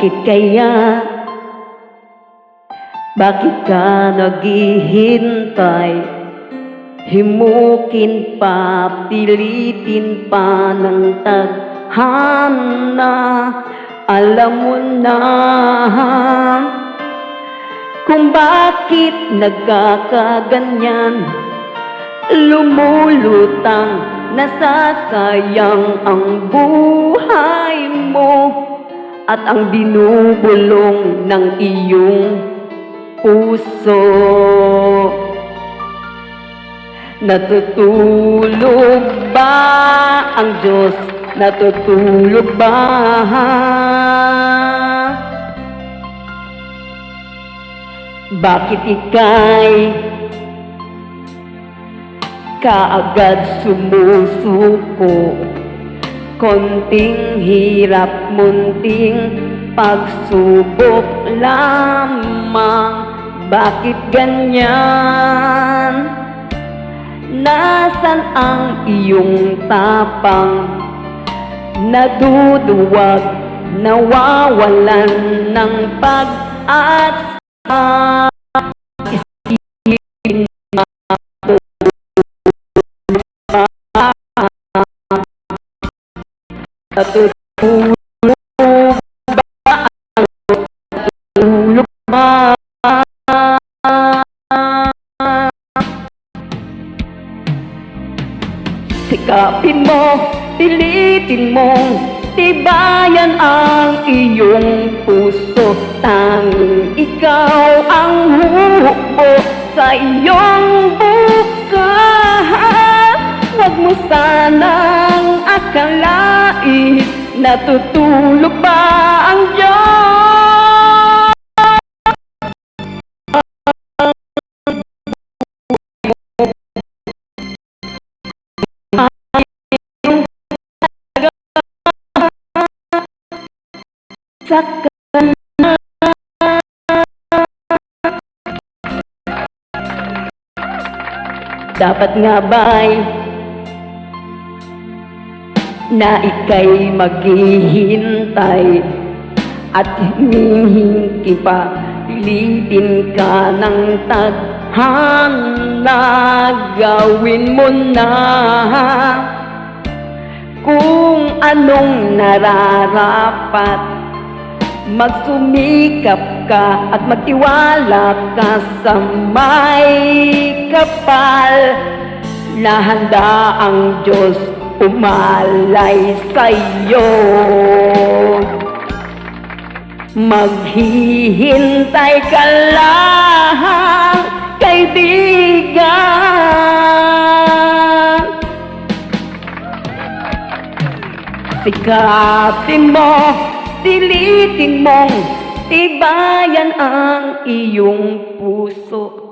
Bakit kaya? Bakit ka naghihintay? Himukin pa, pilitin pa ng tadhana. Alam mo na kung bakit nagkakaganyan. Lumulutang, nasasayang ang buhay mo at ang binubulong ng iyong puso. Natutulog ba ang Diyos? Natutulog ba? Bakit ika'y kaagad sumusuko? Konting hirap, munting pagsubok lamang. Bakit ganyan? Nasaan ang iyong tapang? Naduduwag, nawawalan ng pag-asa. Isipin natutulog ba? Sikapin mo, pilitin mong tibayan ang iyong puso. Tanging ikaw ang hukbo sa iyong bukas. Huwag mo sanang akalain natutulog ba ang Diyos? Dapat nga ba'y na ika'y maghihintay at hinihingi pa, pilitin ka ng tadhana. Gawin mo na kung anong nararapat. Magsumikap ka at magtiwala ka sa may kapal na handa ang Diyos umalay sa'yo. Maghihintay ka lang, kaibigan. Sikapin mo, pilitin mong tibayan ang iyong puso.